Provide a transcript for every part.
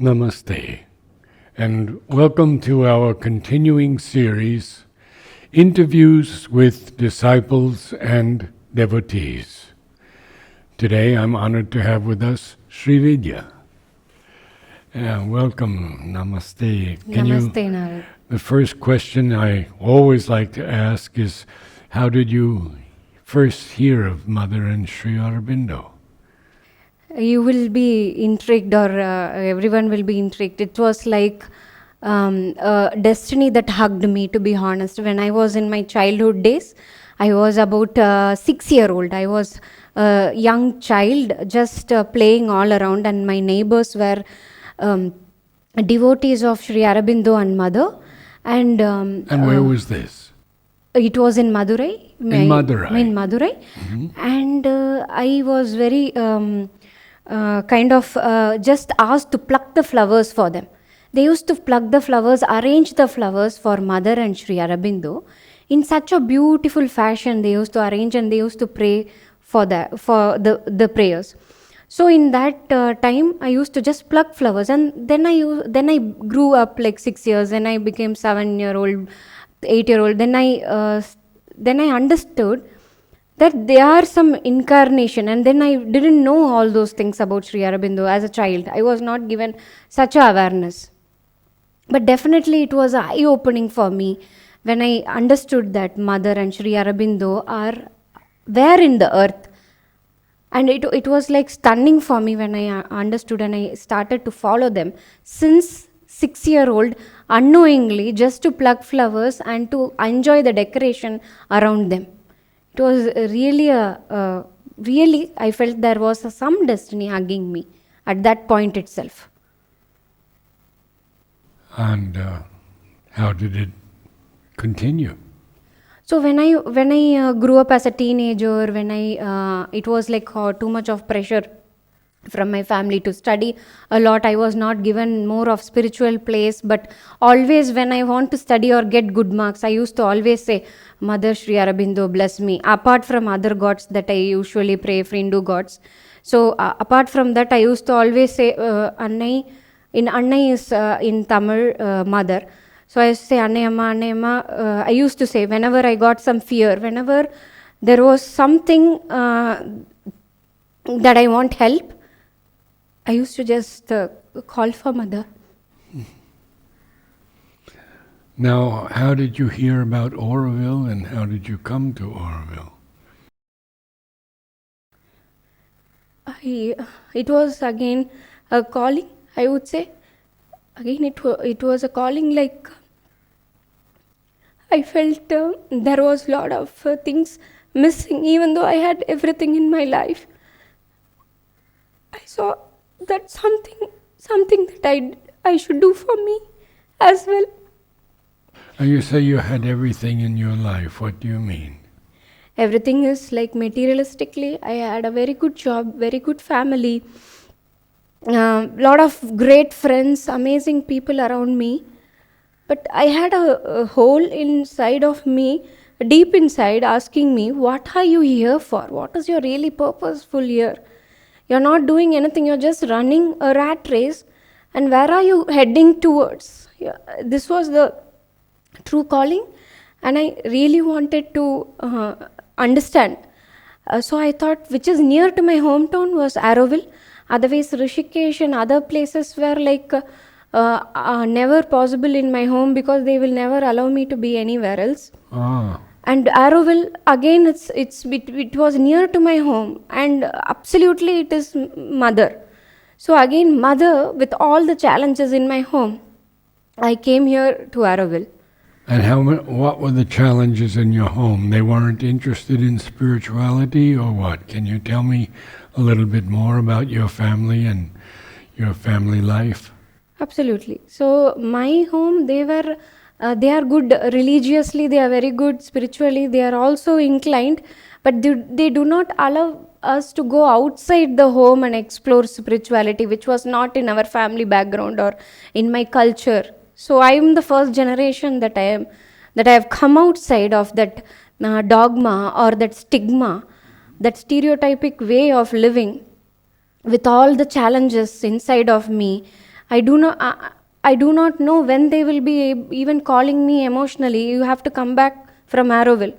Namaste, and welcome to our continuing series, Interviews with Disciples and Devotees. Today I'm honored to have with us Srividhya. Welcome, Namaste. Namaste, Narad. The first question I always like to ask is, how did you first hear of Mother and Sri Aurobindo? You will be intrigued, or everyone will be intrigued. It was like a destiny that hugged me, to be honest. When I was in my childhood days, I was about 6-year-old. I was a young child, just playing all around, and my neighbors were devotees of Sri Aurobindo and Mother. And where was this? It was in Madurai. In Madurai. In Madurai. Mm-hmm. And I was very just asked to pluck the flowers for them. They used to pluck the flowers, arrange the flowers for Mother and Sri Aurobindo in such a beautiful fashion. They used to arrange and they used to pray for the prayers. So in that time, I used to just pluck flowers, and then I grew up like 6 years, and I became 7-year-old, 8-year-old. Then I understood that they are some incarnation, and then I didn't know all those things about Sri Aurobindo as a child. I was not given such a awareness. But definitely it was eye-opening for me when I understood that Mother and Sri Aurobindo were in the earth. And it was like stunning for me when I understood, and I started to follow them since 6-year-old, unknowingly, just to pluck flowers and to enjoy the decoration around them. It was really I felt there was some destiny hugging me at that point itself. And how did it continue? So when I grew up as a teenager, it was like too much of pressure from my family to study a lot. I was not given more of spiritual place, but always when I want to study or get good marks, I used to always say, Mother Sri Aurobindo, bless me. Apart from other gods that I usually pray, for Hindu gods. So apart from that, I used to always say, Annai is in Tamil, Mother. So I used to say, Annayamma. I used to say, whenever I got some fear, whenever there was something that I want help, I used to just call for Mother. Now, how did you hear about Oroville, and how did you come to Oroville? It was again a calling, I would say. Again, it was a calling, like I felt there was a lot of things missing, even though I had everything in my life. I saw that something that I should do for me as well. And you say you had everything in your life. What do you mean? Everything is like materialistically. I had a very good job, very good family, lot of great friends, amazing people around me. But I had a hole inside of me, deep inside, asking me, what are you here for? What is your really purposeful here? You're not doing anything, you're just running a rat race. And where are you heading towards? This was the true calling, and I really wanted to understand. So I thought, which is near to my hometown was Oroville. Otherwise, Rishikesh and other places were like never possible in my home, because they will never allow me to be anywhere else. And Oroville, again, it was near to my home, and absolutely it is Mother. So again, Mother, with all the challenges in my home, I came here to Oroville. And what were the challenges in your home? They weren't interested in spirituality, or what? Can you tell me a little bit more about your family and your family life? Absolutely. So my home, they are good religiously, they are very good spiritually, they are also inclined, but they do not allow us to go outside the home and explore spirituality, which was not in our family background or in my culture. So I am the first generation that I have come outside of that dogma or that stigma, that stereotypic way of living, with all the challenges inside of me. I do not. I do not know when they will be even calling me emotionally. You have to come back from Oroville,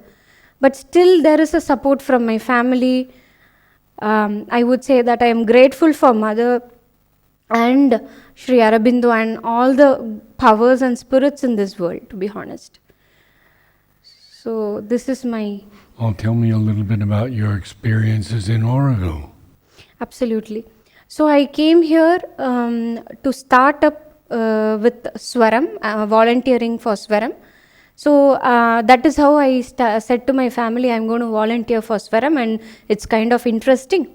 but still there is a support from my family. I would say that I am grateful for Mother and Sri Aurobindo and all the powers and spirits in this world, to be honest. So this is my... Well, tell me a little bit about your experiences in Oroville. Absolutely. So I came here to start up with Swaram, volunteering for Swaram. So that is how I said to my family, I'm going to volunteer for Swaram, and it's kind of interesting.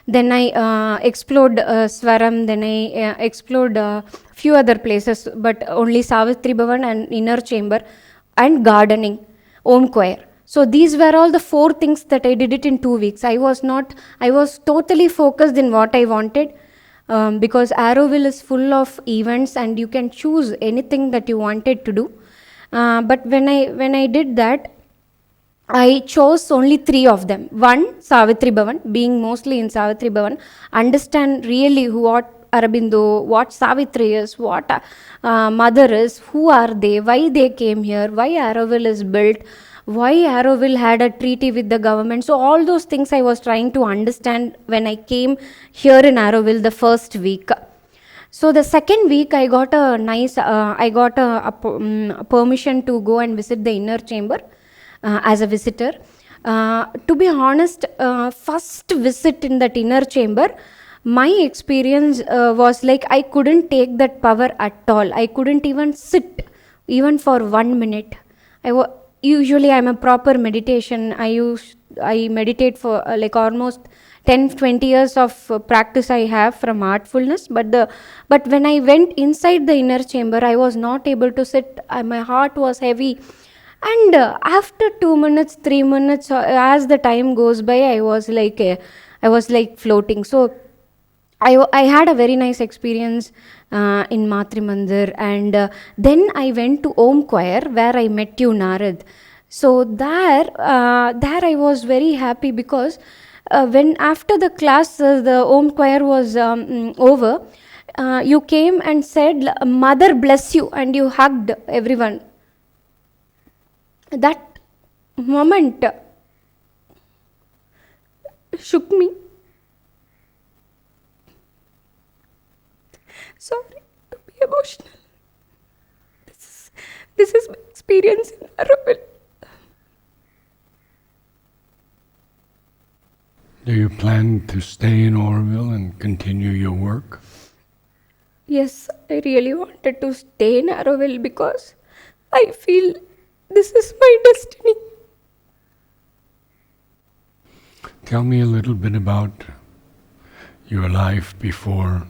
Then I explored Swaram, then I explored few other places, but only Savitri Bhavan and inner chamber and gardening, Om choir. So these were all the 4 things that I did it in 2 weeks. I was totally focused in what I wanted, because Oroville is full of events and you can choose anything that you wanted to do. But when I did that, I chose only 3 of them. One, Savitri Bhavan, being mostly in Savitri Bhavan, understand really what Aurobindo, what Savitri is, what Mother is, who are they, why they came here, why Oroville is built, why Oroville had a treaty with the government. So all those things I was trying to understand when I came here in Oroville the first week. So the second week I got a nice, permission to go and visit the inner chamber as a visitor. To be honest, first visit in that inner chamber, my experience was like I couldn't take that power at all. I couldn't even sit even for 1 minute. Usually I'm a proper meditation. I meditate for like almost 10-20 years of practice I have from artfulness, but when I went inside the inner chamber, I was not able to sit. My heart was heavy, and after 2 minutes, 3 minutes, as the time goes by, I was like floating. So I had a very nice experience in Matri Mandir, and then I went to Om choir where I met you, Narad. So there I was very happy, because when after the class, the Om choir was over, you came and said, Mother bless you, and you hugged everyone. That moment shook me. Sorry to be emotional. This is my experience in Oroville. Do you plan to stay in Oroville and continue your work? Yes, I really wanted to stay in Oroville because I feel this is my destiny. Tell me a little bit about your life before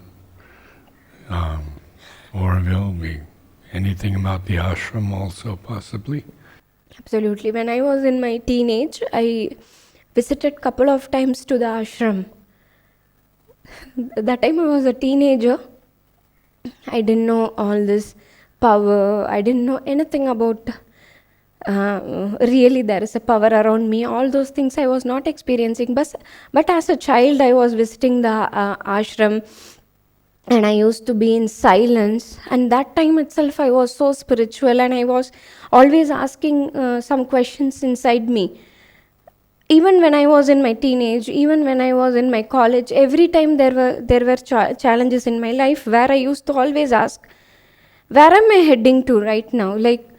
Oroville. Anything about the ashram also, possibly? Absolutely. When I was in my teenage, I visited couple of times to the ashram. That time I was a teenager. I didn't know all this power. I didn't know anything about really there is a power around me. All those things I was not experiencing. But as a child, I was visiting the ashram, and I used to be in silence. And that time itself, I was so spiritual, and I was always asking some questions inside me. Even when I was in my teenage, even when I was in my college, every time there were challenges in my life where I used to always ask, where am I heading to right now? Like,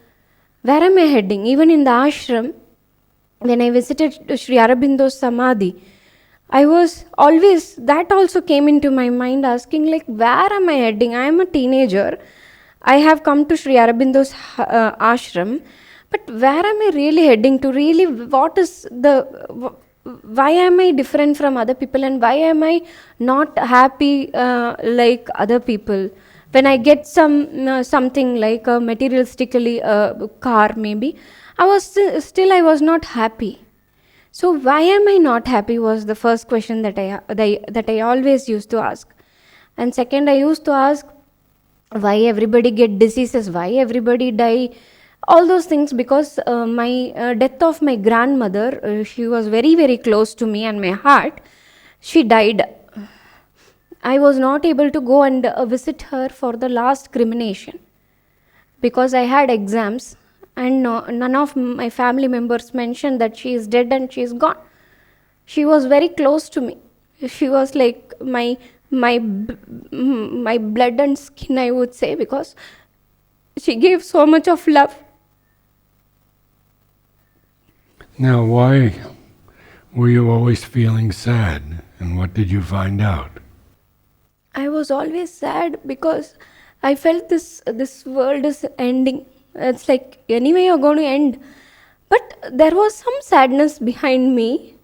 where am I heading? Even in the ashram, when I visited Sri Aurobindo's Samadhi, I was always, that also came into my mind, asking like, where am I heading? I am a teenager. I have come to Sri Aurobindo's ashram, but where am I really heading to? Really, why am I different from other people, and why am I not happy like other people? When I get something like a materialistically car maybe, I was still I was not happy. So why am I not happy was the first question that I always used to ask. And second, I used to ask why everybody get diseases, why everybody die, all those things, because my death of my grandmother, she was very, very close to me and my heart. She died. I was not able to go and visit her for the last cremation because I had exams, and none of my family members mentioned that she is dead and she is gone. She was very close to me. She was like my blood and skin, I would say, because she gave so much of love. Now, why were you always feeling sad, and what did you find out? I was always sad because I felt this world is ending. It's like, anyway you're going to end. But there was some sadness behind me.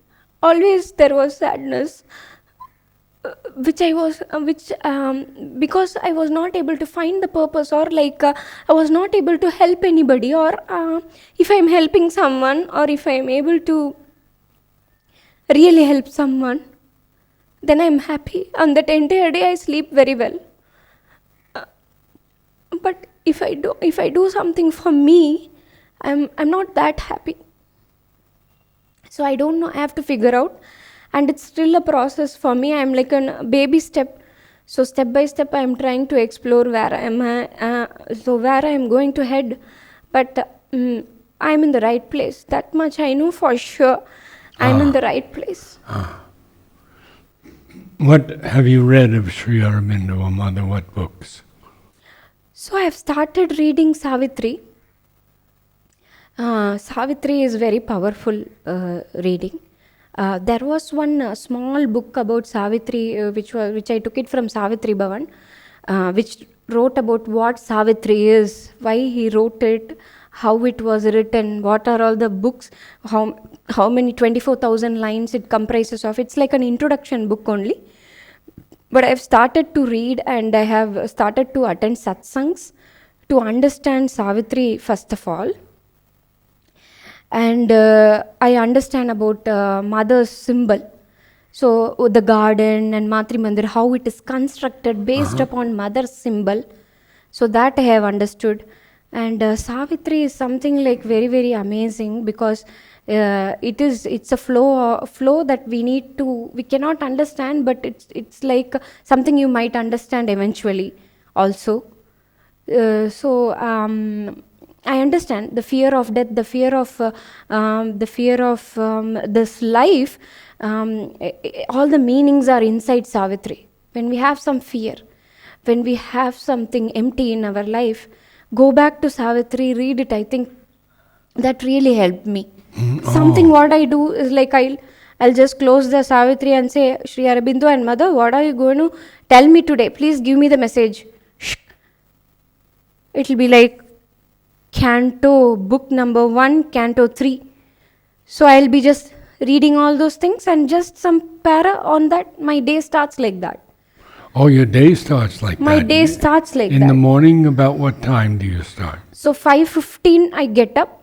Always there was sadness, because I was not able to find the purpose, or I was not able to help anybody, or if I'm helping someone, or if I'm able to really help someone, then I'm happy. On that entire day I sleep very well. But if I do something for me, I'm not that happy. So I don't know, I have to figure out, and it's still a process for me. I'm like a baby step. So step by step I'm trying to explore where I am, where I am going to head. But I'm in the right place. That much I know for sure. I'm in the right place. What have you read of Sri Aurobindo, or Mother? What books? So I have started reading Savitri. Savitri is very powerful reading. There was one small book about Savitri, which I took it from Savitri Bhavan, which wrote about what Savitri is, why he wrote it, how it was written, what are all the books, how many 24,000 lines it comprises of. It's like an introduction book only. But I've started to read, and I have started to attend satsangs to understand Savitri first of all. And I understand about mother's symbol. So the garden and Matri Mandir, how it is constructed based upon mother's symbol. So that I have understood. And Savitri is something like very, very amazing, because it's a flow that we cannot understand, but it's like something you might understand eventually also. I understand the fear of death, the fear of this life. All the meanings are inside Savitri. When we have some fear, when we have something empty in our life, go back to Savitri, read it. I think that really helped me. Something what I do is like I'll just close the Savitri and say, Sri Aurobindo and Mother, what are you going to tell me today? Please give me the message. It will be like Canto, book number 1, Canto 3. So I'll be just reading all those things, and just some para on that. My day starts like that. Oh, your day starts like My that? day starts like In that. the morning, about what time do you start? So 5:15 I get up.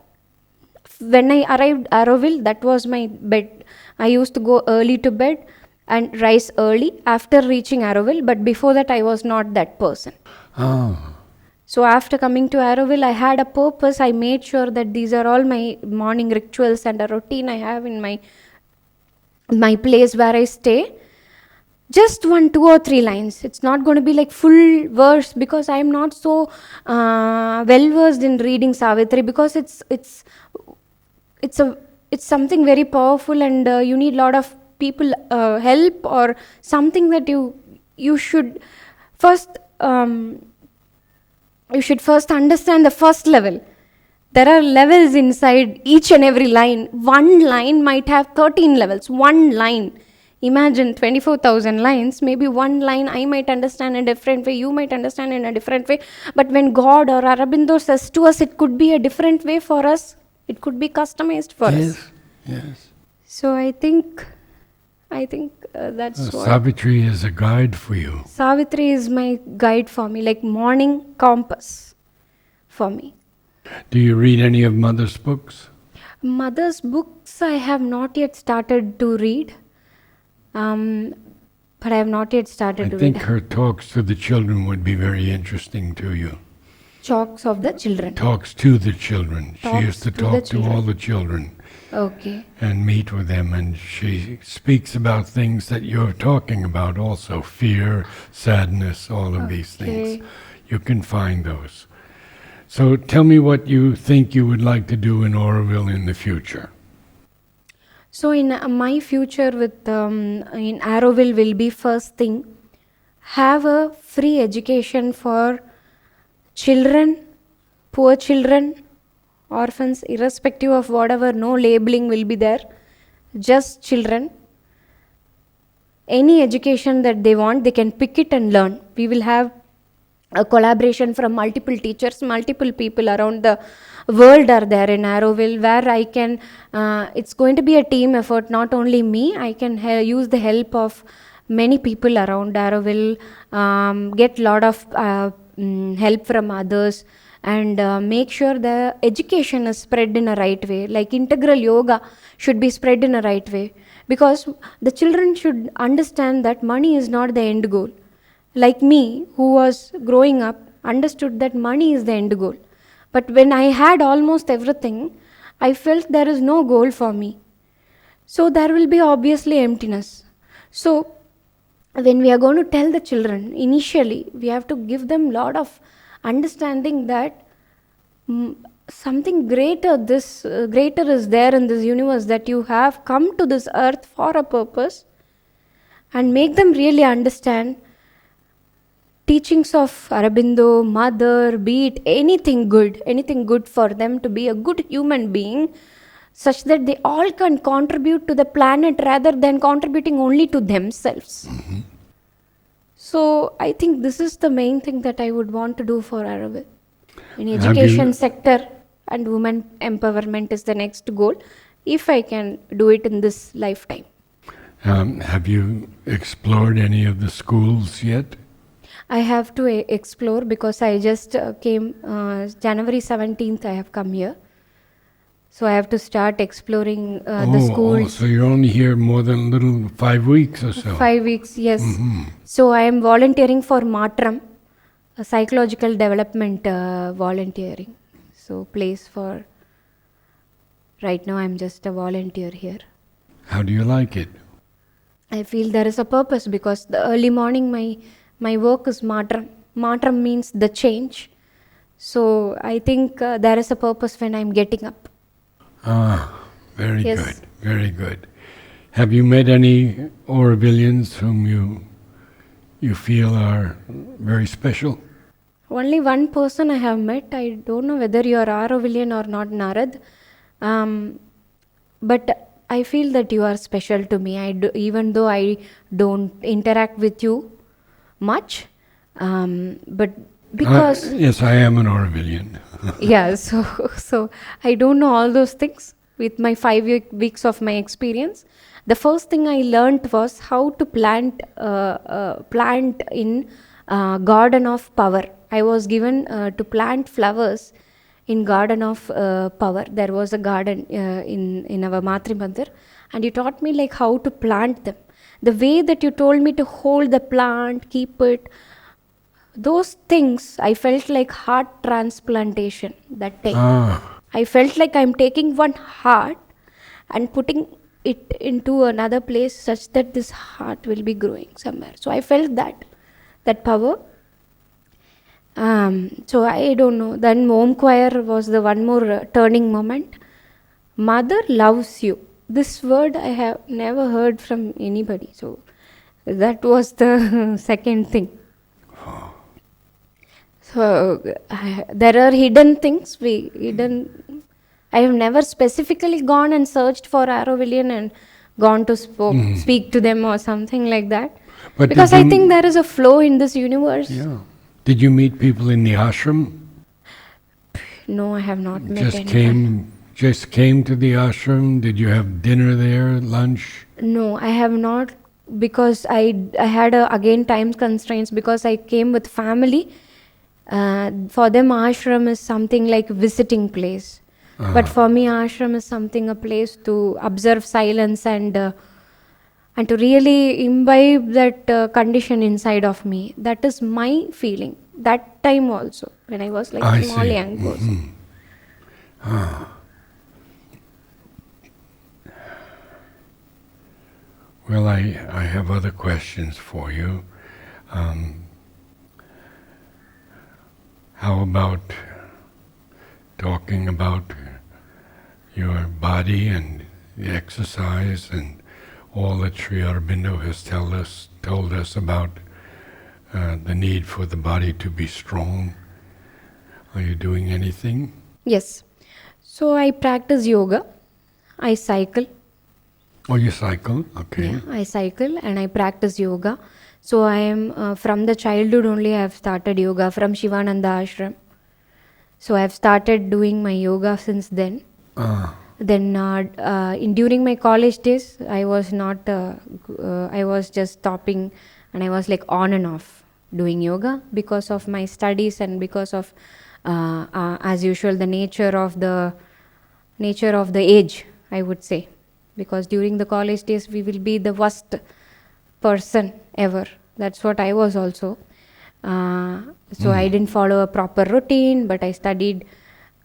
When I arrived Oroville, that was my bed. I used to go early to bed and rise early after reaching Oroville, but before that I was not that person. So after coming to Oroville, I had a purpose. I made sure that these are all my morning rituals and a routine I have in my place where I stay. Just 1, 2 or 3 lines. It's not going to be like full verse, because I am not so well versed in reading Savitri, because it's something very powerful, and you need a lot of people help, or something that you should first understand the first level. There are levels inside each and every line. One line might have 13 levels. One line. Imagine 24,000 lines. Maybe one line I might understand in a different way, you might understand in a different way. But when God or Aurobindo says to us, it could be a different way for us. It could be customized for us. Yes. So I think that's what. Savitri is a guide for you. Savitri is my guide for me, like morning compass for me. Do you read any of Mother's books? Mother's books I have not yet started to read. But I have not yet started to read. I think her talks to the children would be very interesting to you. Talks of the children. Talks to the children. She Talks used to to talk the to children. all the children. Okay. and meet with them. And she speaks about things that you're talking about also, fear, sadness, all of these things. Okay. You can find those. So tell me what you think you would like to do in Oroville in the future. So in my future with in Oroville will be first thing, have a free education for children, poor children, orphans, irrespective of whatever, no labeling will be there, just children. Any education that they want, they can pick it and learn. We will have a collaboration from multiple teachers, multiple people around the world are there in Oroville, where I can, it's going to be a team effort, not only me, I can use the help of many people around Oroville, get lot of help from others, and make sure the education is spread in a right way, like integral yoga should be spread in a right way, because the children should understand that money is not the end goal. Like me, who was growing up, understood that money is the end goal. But when I had almost everything, I felt there is no goal for me. So there will be obviously emptiness. So when we are going to tell the children, initially, we have to give them lot of understanding that something greater, greater is there in this universe, that you have come to this earth for a purpose, and make them really understand teachings of Aurobindo, Mother, be it anything good for them to be a good human being, such that they all can contribute to the planet rather than contributing only to themselves. Mm-hmm. So I think this is the main thing that I would want to do for Oroville. In education sector and women empowerment is the next goal, if I can do it in this lifetime. Have you explored any of the schools yet? I have to explore, because I just came January 17th I have come here. So I have to start exploring the schools. Oh, so you're only here more than 5 weeks or so? 5 weeks, yes. Mm-hmm. So I am volunteering for Matram, a psychological development volunteering. So place for, right now I'm just a volunteer here. How do you like it? I feel there is a purpose, because the early morning my work is Matram. Matram means the change. So I think there is a purpose when I'm getting up. Very Yes. good, very good. Have you met any Orovillians whom you feel are very special? Only one person I have met. I don't know whether you are Aurovillian or not, Narad. But I feel that you are special to me. Even though I don't interact with you much, but because yes, I am an Orovillian. yeah, so I don't know all those things. With my 5 weeks of my experience, the first thing I learnt was how to plant in garden of power. I was given to plant flowers in garden of power. There was a garden in our Matri Mandir, and you taught me like how to plant them. The way that you told me to hold the plant, keep it, those things, I felt like heart transplantation that day. I felt like I'm taking one heart and putting it into another place, such that this heart will be growing somewhere. So I felt that power. So I don't know. Then Om Choir was the one more turning moment. Mother loves you. This word I have never heard from anybody. So that was the second thing. So there are hidden things. I have never specifically gone and searched for Aurovillian and gone to speak to them or something like that. But because I think there is a flow in this universe. Yeah. Did you meet people in the ashram? No, I have not met anyone. Just came to the ashram? Did you have dinner there, lunch? No, I have not, because I had again time constraints, because I came with family. For them, ashram is something like visiting place. But for me, ashram is a place to observe silence and to really imbibe that condition inside of me. That is my feeling. That time also, when I was like small young person. Well, I have other questions for you. How about talking about your body and the exercise and all that Sri Aurobindo has told us about the need for the body to be strong? Are you doing anything? Yes. So I practice yoga. I cycle. Oh, you cycle? Okay. Yeah, I cycle and I practice yoga. So I am from the childhood only I have started yoga from Shivananda ashram. So I have started doing my yoga since then. Then during my college days, I was not. I was just stopping, and I was like on and off doing yoga because of my studies and because of, as usual, the nature of the age, I would say. Because during the college days, we will be the worst person ever. That's what I was also. So I didn't follow a proper routine, but I studied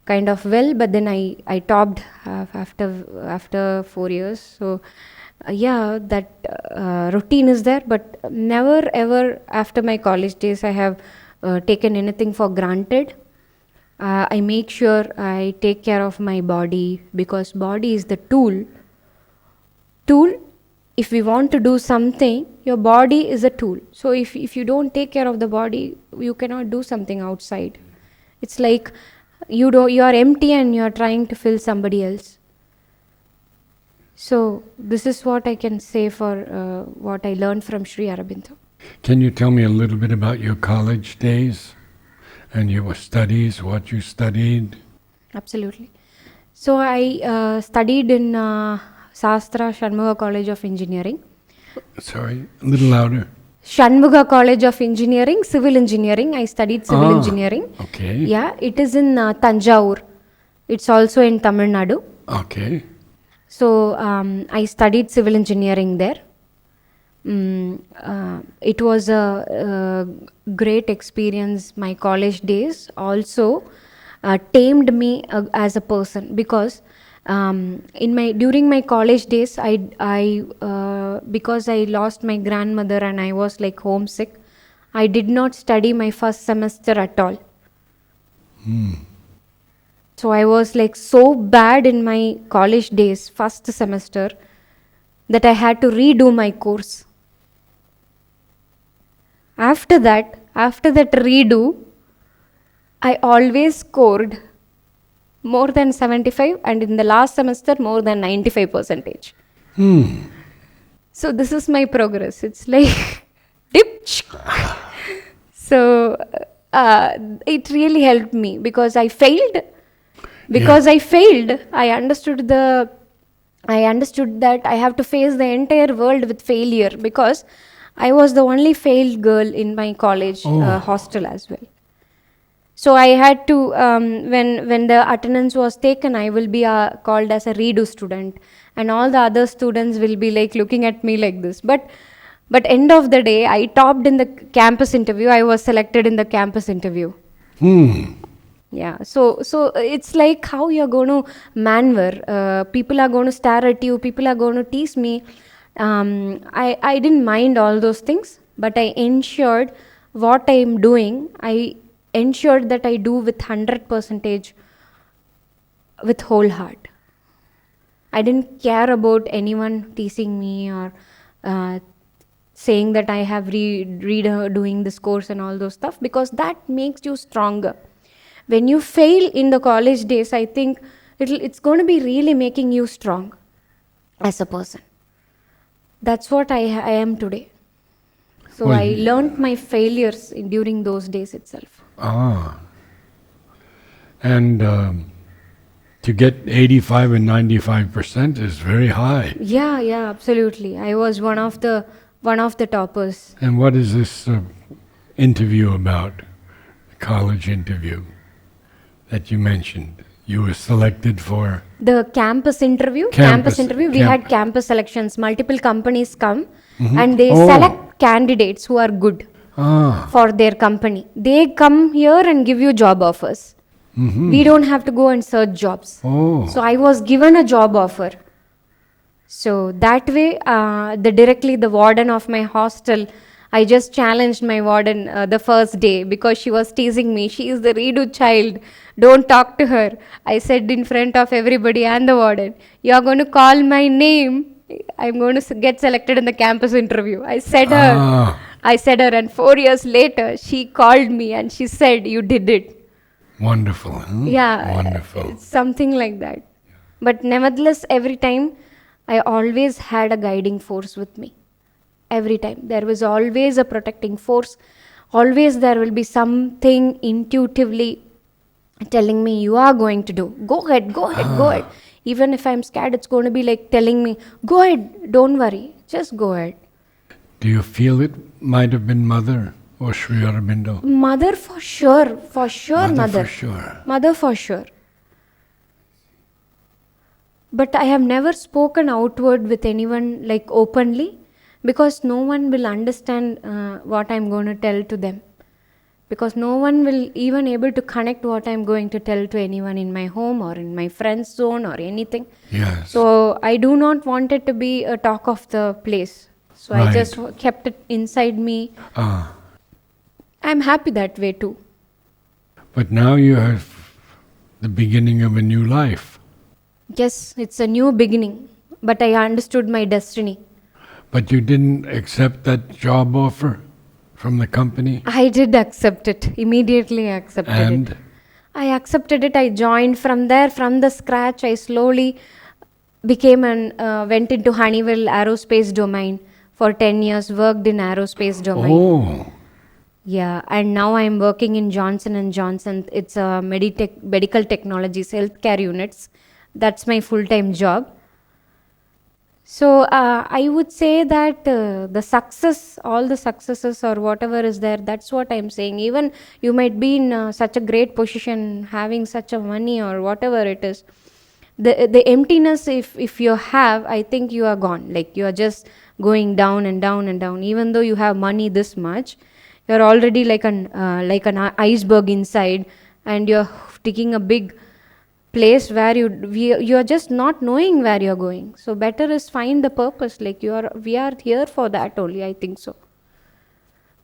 kind of well, but then I topped after 4 years. So that routine is there, but never ever after my college days I have taken anything for granted. I make sure I take care of my body, because body is the tool. If we want to do something, your body is a tool. So if you don't take care of the body, you cannot do something outside. It's like you are empty and you are trying to fill somebody else. So this is what I can say for what I learned from Sri Aurobindo. Can you tell me a little bit about your college days and your studies, what you studied? Absolutely. So I studied in Sastra Shanmuga College of Engineering. Sorry, a little louder. Shanmuga College of Engineering, Civil Engineering. I studied Civil Engineering. Okay. Yeah, it is in Tanjavur. It's also in Tamil Nadu. Okay. So I studied Civil Engineering there. It was a great experience. My college days also tamed me as a person, because during my college days, because I lost my grandmother and I was like homesick, I did not study my first semester at all. So I was like so bad in my college days, first semester, that I had to redo my course. After that redo, I always scored more than 75, and in the last semester more than 95%. So this is my progress. It's like dip. So it really helped me, because I failed. I understood that I have to face the entire world with failure, because I was the only failed girl in my college hostel as well. So I had to, when the attendance was taken, I will be called as a redo student, and all the other students will be like looking at me like this. But end of the day, I topped in the campus interview. I was selected in the campus interview. Yeah. So it's like how you're going to maneuver. People are going to stare at you. People are going to tease me. I didn't mind all those things, but I ensured what I'm doing. I ensured that I do with 100% with whole heart. I didn't care about anyone teasing me or saying that I have doing this course and all those stuff, because that makes you stronger. When you fail in the college days, I think it's going to be really making you strong as a person. That's what I am today. So I learned my failures during those days itself. And to get 85 and 95% is very high. Yeah, absolutely. I was one of the toppers. And what is this interview about? The college interview that you mentioned. You were selected for the campus interview. We had campus selections. Multiple companies come and they select candidates who are good for their company. They come here and give you job offers. We don't have to go and search jobs. So I was given a job offer. So that way, the warden of my hostel, I just challenged my warden the first day because she was teasing me. She is the redo child. Don't talk to her. I said in front of everybody and the warden, "You are going to call my name. I'm going to get selected in the campus interview." Ah, I said her, and 4 years later, she called me and she said, "You did it." wonderful. Huh? Yeah, Wonderful. it's something like that. But nevertheless, every time I always had a guiding force with me. Every time. There was always a protecting force. Always there will be something intuitively telling me, "You are going to do. Go ahead, go ahead, go ahead." Even if I'm scared, it's going to be like telling me, "Go ahead, don't worry, just go ahead." Do you feel it might have been Mother or Sri Aurobindo? Mother for sure, mother. For sure. Mother for sure. But I have never spoken outward with anyone like openly because no one will understand what I'm going to tell to them. Because no one will even able to connect what I'm going to tell to anyone in my home or in my friend's zone or anything. Yes. So I do not want it to be a talk of the place. So Right. I just kept it inside me. I'm happy that way too. But now you have the beginning of a new life. Yes, it's a new beginning, but I understood my destiny. But you didn't accept that job offer from the company? I did accept it. Immediately I accepted And? it. I accepted it. I joined from there, from the scratch. I slowly went into Honeywell aerospace domain for 10 years, worked in aerospace domain. Oh, Yeah, and now I'm working in Johnson & Johnson. It's a medical technologies, healthcare units. That's my full-time job. So I would say that the success, all the successes or whatever is there, that's what I'm saying. Even you might be in such a great position, having such a money or whatever it is. The emptiness, if you have, I think you are gone. Like you are just going down and down and down. Even though you have money this much, you're already like an iceberg inside, and you're taking a big place where you are just not knowing where you're going. So better is find the purpose. Like we are here for that only. I think so.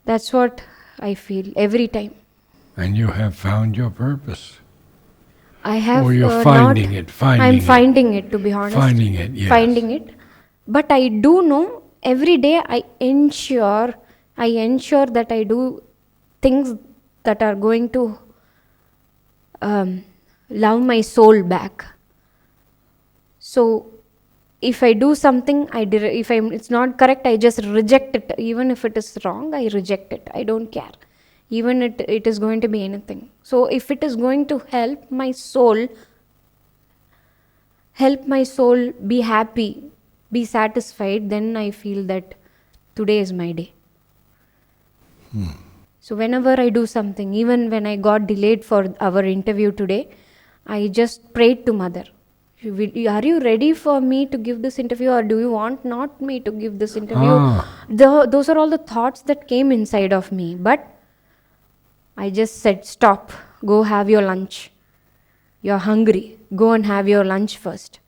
That's what I feel every time. and you have found your purpose. I have. Or you're finding it. I'm finding it, to be honest. Finding it, yes. Finding it. But I do know every day I ensure that I do things that are going to love my soul back. So if I do something, it's not correct, I just reject it. Even if it is wrong, I reject it. I don't care. Even it is going to be anything. So if it is going to help my soul be happy, be satisfied, then I feel that today is my day. So whenever I do something, even when I got delayed for our interview today, I just prayed to Mother. Are you ready for me to give this interview, or do you want not me to give this interview? Those are all the thoughts that came inside of me. But I just said, stop, go have your lunch. You're hungry, go and have your lunch first.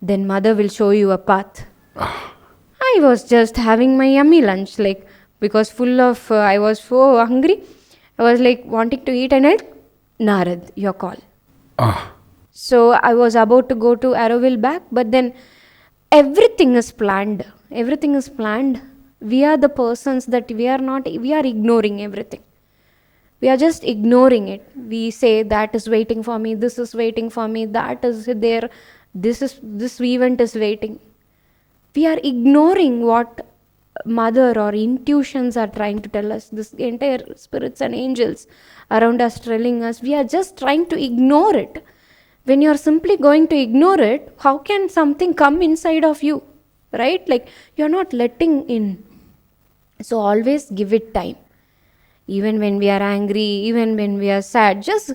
Then Mother will show you a path. I was just having my yummy lunch, like, because I was so hungry. I was like wanting to eat, and Narad, your call. So I was about to go to Oroville back, but then everything is planned. Everything is planned. We are the persons that we are ignoring everything. We are just ignoring it. We say that is waiting for me, this is waiting for me, that is there, this event is waiting. We are ignoring what Mother or intuitions are trying to tell us. This entire spirits and angels around us telling us, we are just trying to ignore it. When you are simply going to ignore it, how can something come inside of you? Right? Like you are not letting in. So always give it time. Even when we are angry, even when we are sad, just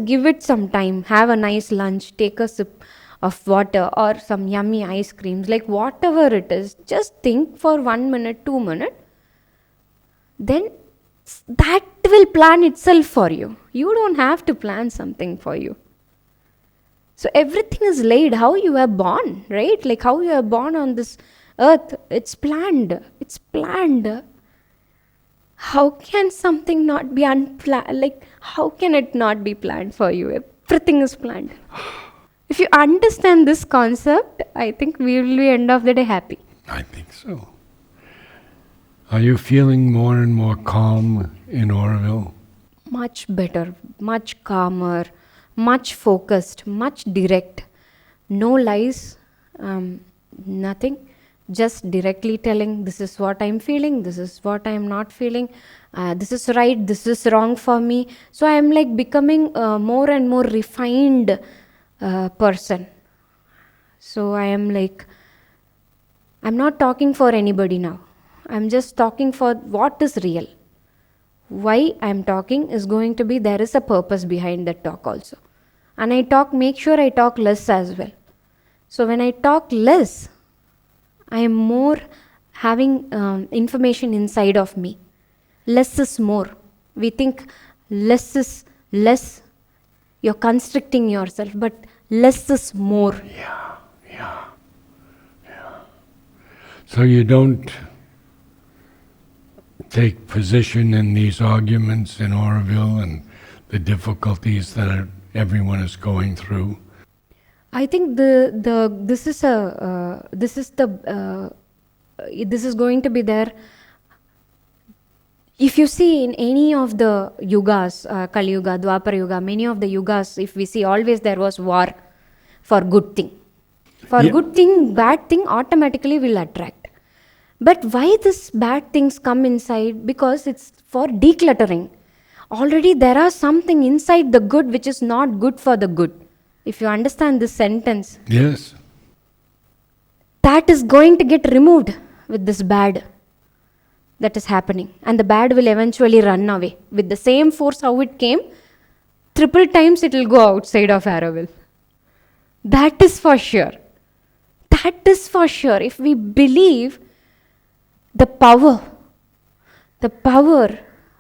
give it some time. Have a nice lunch, take a sip of water or some yummy ice creams, like whatever it is. Just think for 1 minute, 2 minutes. Then that will plan itself for you. You don't have to plan something for you. So everything is laid how you are born, right? Like how you are born on this earth. It's planned. It's planned. How can something not be unplanned? Like, how can it not be planned for you? Everything is planned. If you understand this concept, I think we will be end of the day happy. I think so. Are you feeling more and more calm in Oroville? Much better, much calmer, much focused, much direct. No lies, nothing. Just directly telling, this is what I'm feeling, this is what I'm not feeling, this is right, this is wrong for me. So I'm like becoming a more and more refined person. So I am like, I'm not talking for anybody now. I'm just talking for what is real. Why I'm talking is going to be, there is a purpose behind that talk also. And I talk, make sure I talk less as well. So when I talk less, I am more having information inside of me. Less is more. We think less is less. You're constricting yourself, but less is more. Yeah. So you don't take position in these arguments in Oroville and the difficulties that everyone is going through. I think this is going to be there. If you see in any of the yugas, Kali Yuga, Dwapara Yuga, many of the yugas, if we see, always there was war for good thing. For good thing, bad thing automatically will attract. But why this bad things come inside? Because it's for decluttering. Already there are something inside the good which is not good for the good. If you understand this sentence. Yes. That is going to get removed with this bad that is happening. And the bad will eventually run away. With the same force how it came, triple times it will go outside of Oroville. That is for sure. That is for sure. If we believe the power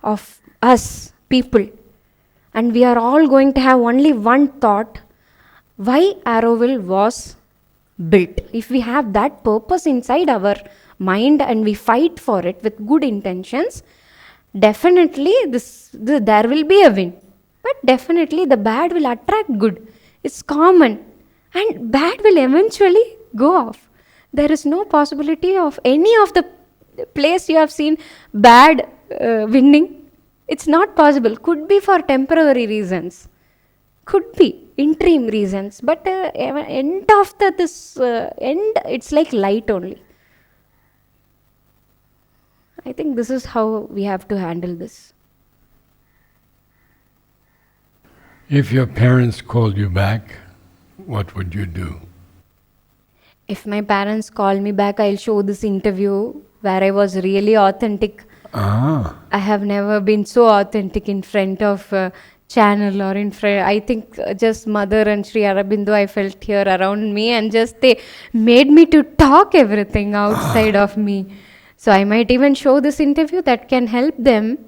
of us people, and we are all going to have only one thought, why Oroville was built. If we have that purpose inside our mind and we fight for it with good intentions, definitely there will be a win. But definitely the bad will attract good. It's common. And bad will eventually go off. There is no possibility of any of the place you have seen bad winning. It's not possible. Could be for temporary reasons. Could be interim reasons. But end of end, it's like light only. I think this is how we have to handle this. If your parents called you back, what would you do? If my parents call me back, I'll show this interview where I was really authentic. I have never been so authentic in front of a channel or in front. I think just Mother and Sri Aurobindo I felt here around me, and just they made me to talk everything outside of me. So I might even show this interview that can help them.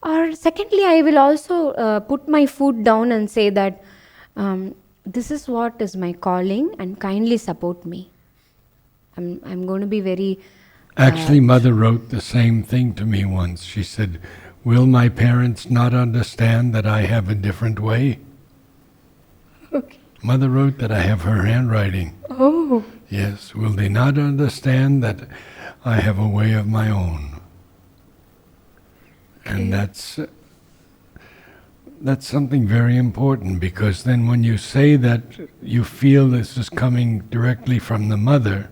Or secondly, I will also put my foot down and say that this is what is my calling, and kindly support me. I'm going to be very... Actually, Mother wrote the same thing to me once. She said, will my parents not understand that I have a different way? Okay. Mother wrote that. I have her handwriting. Oh. Yes. Will they not understand that I have a way of my own? And that's something very important, because then when you say that you feel this is coming directly from the mother,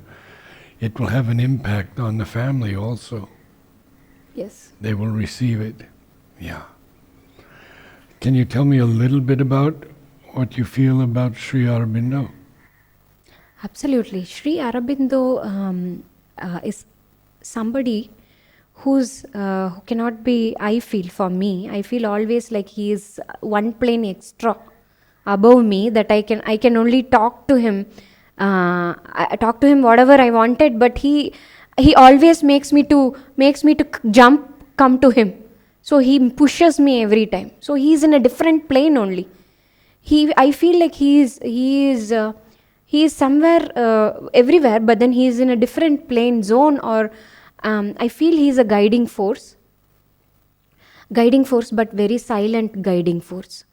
it will have an impact on the family also. Yes. They will receive it. Yeah. Can you tell me a little bit about what you feel about Sri Aurobindo? Absolutely. Sri Aurobindo is somebody who cannot be, I feel always like he is one plane extra above me, that I can only talk to him. I talk to him whatever I wanted, but he always makes me to come to him. So he pushes me every time. So he is in a different plane only. I feel like he is somewhere everywhere, but then he is in a different plane zone, or I feel he is a guiding force, but very silent guiding force.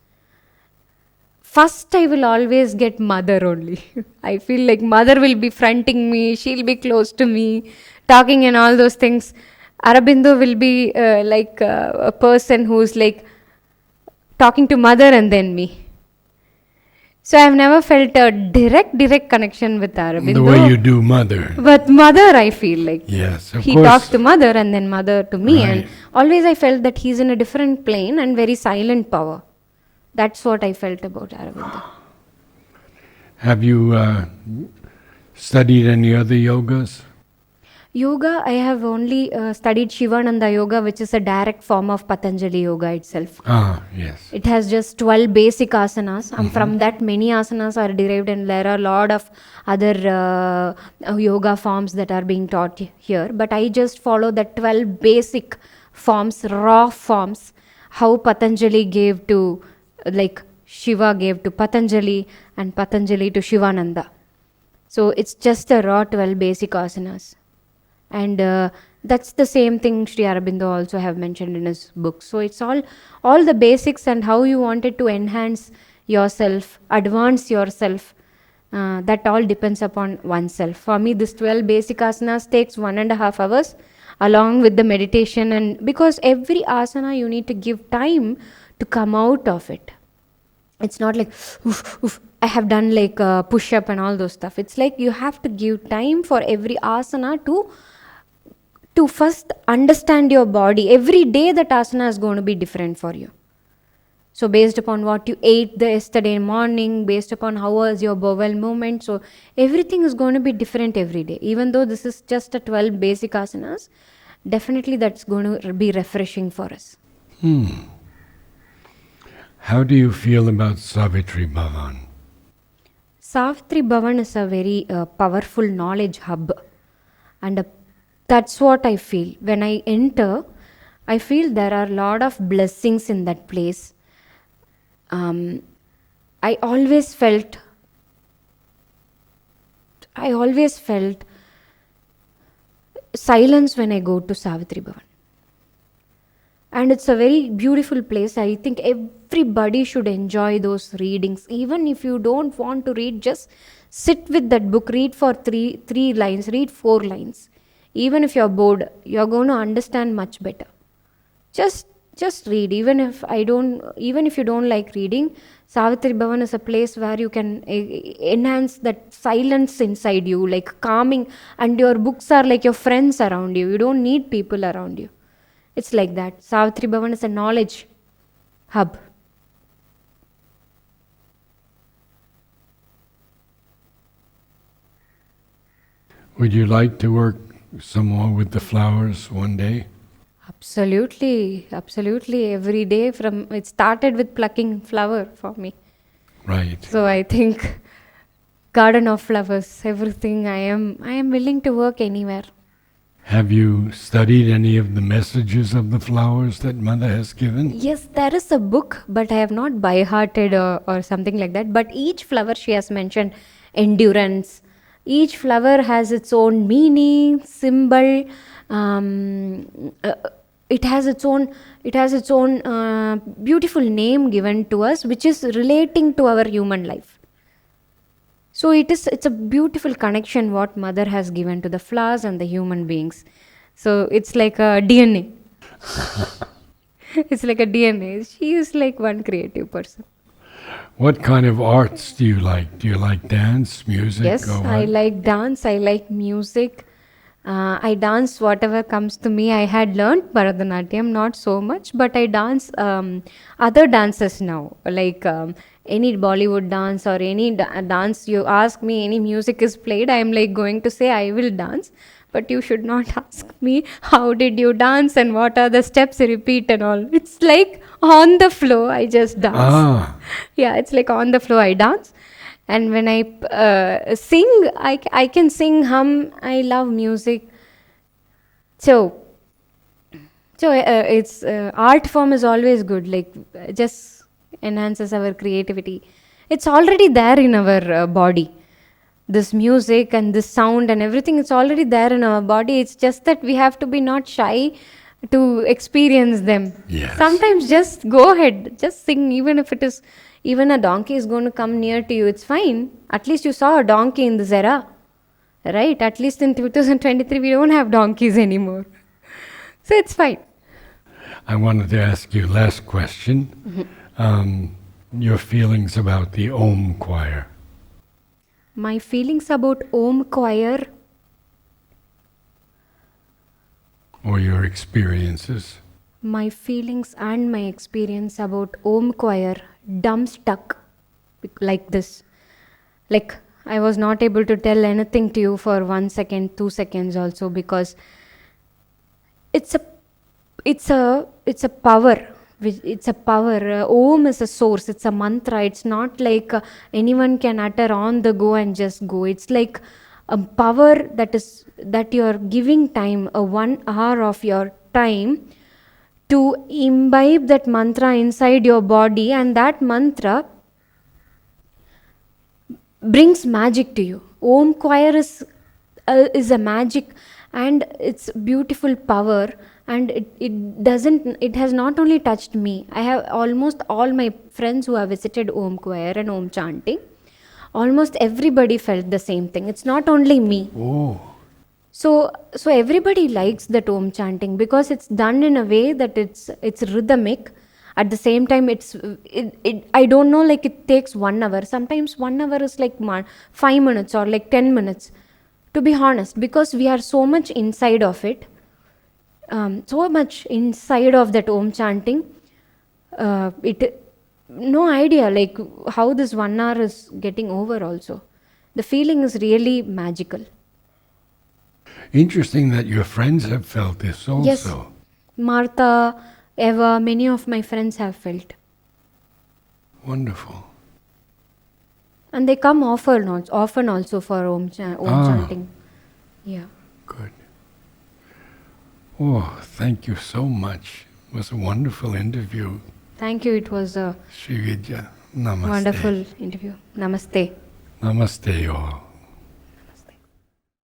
First, I will always get mother only. I feel like mother will be fronting me, she'll be close to me, talking and all those things. Arabindo will be a person who's like talking to mother and then me. So I've never felt a direct connection with Arabindo. The way you do mother. But mother, I feel like Yes, of he course. talks to mother and then mother to me, Right. and always I felt that he's in a different plane and very silent power. That's what I felt about Aravindo. Have you studied any other yogas? Yoga, I have only studied Shivananda Yoga, which is a direct form of Patanjali Yoga itself. Ah, yes. It has just 12 basic asanas, and from that, many asanas are derived, and there are a lot of other yoga forms that are being taught here. But I just follow the 12 basic forms, raw forms, how Patanjali gave to, like Shiva gave to Patanjali, and Patanjali to Shivananda. So it's just a raw 12 basic asanas. And that's the same thing Sri Aurobindo also have mentioned in his book. So it's all the basics, and how you wanted to enhance yourself, advance yourself. That all depends upon oneself. For me, this 12 basic asanas takes 1.5 hours, along with the meditation, and because every asana you need to give time to come out of it. It's not like oof, I have done like push up and all those stuff. It's like you have to give time for every asana to first understand your body. Every day that asana is going to be different for you. So based upon what you ate the yesterday morning, based upon how was your bowel movement, so everything is going to be different every day. Even though this is just a 12 basic asanas, definitely that's going to be refreshing for us. How do you feel about Savitri Bhavan? Savitri Bhavan is a very powerful knowledge hub, and that's what I feel. When I enter, I feel there are a lot of blessings in that place. I always felt silence when I go to Savitri Bhavan. And it's a very beautiful place. I think everybody should enjoy those readings. Even if you don't want to read, just sit with that book, read for three lines, read 4 lines. Even if you're bored, you're going to understand much better. Just read. Even if you don't like reading, Savitri Bhavan is a place where you can enhance that silence inside you, like calming, and your books are like your friends around you. You don't need people around you. It's like that. Savitri Bhavan is a knowledge hub. Would you like to work some more with the flowers one day? Absolutely. Every day it started with plucking flower for me. Right. So I think garden of flowers, everything. I am willing to work anywhere. Have you studied any of the messages of the flowers that Mother has given? Yes, there is a book, but I have not by-hearted or something like that. But each flower she has mentioned endurance. Each flower has its own meaning, symbol. It has its own beautiful name given to us, which is relating to our human life. So it's a beautiful connection what Mother has given to the flowers and the human beings. So it's like a DNA. It's like a DNA. She is like one creative person. What kind of arts do you like? Do you like dance, music, Yes, or what? I like dance. I like music. I dance whatever comes to me. I had learned Bharatanatyam, not so much, but I dance other dances now, like any Bollywood dance or any dance you ask me, any music is played, I am like going to say I will dance, but you should not ask me how did you dance and what are the steps repeat and all. It's like on the flow, I just dance. Ah, Yeah, it's like on the flow I dance. And when I sing, I can sing, hum. I love music. So it's art form is always good. Like just enhances our creativity. It's already there in our body. This music and this sound and everything, it's already there in our body. It's just that we have to be not shy to experience them. Yes. Sometimes just go ahead, just sing, even if it is, even a donkey is going to come near to you, it's fine. At least you saw a donkey in this era, right? At least in 2023, we don't have donkeys anymore. So it's fine. I wanted to ask you last question. Your feelings about the Om choir. My feelings about Om choir, Or your experiences. my feelings and my experience about Om choir, dumb stuck like this. Like I was not able to tell anything to you for 1 second, 2 seconds also, because it's a power. It's a power. Om is a source. It's a mantra. It's not like anyone can utter on the go and just go. It's like a power that you're giving time, a 1 hour of your time to imbibe that mantra inside your body, and that mantra brings magic to you. Om choir is a magic, and it's beautiful power, and it has not only touched me. I have almost all my friends who have visited Om choir and Om chanting, almost everybody felt the same thing. It's not only me. Oh, So everybody likes that Om chanting because it's done in a way that it's rhythmic. At the same time, I don't know, like it takes 1 hour. Sometimes 1 hour is like 5 minutes or like 10 minutes. To be honest, because we are so much inside of it, so much inside of that Om chanting, no idea like how this 1 hour is getting over also. The feeling is really magical. interesting that your friends have felt this also. Yes, Martha, Eva, many of my friends have felt. Wonderful. And they come often also for Om chanting. Yeah. Good. Oh, thank you so much. It was a wonderful interview. Thank you. It was a Srividhya, namaste. wonderful interview. Namaste. Namaste all.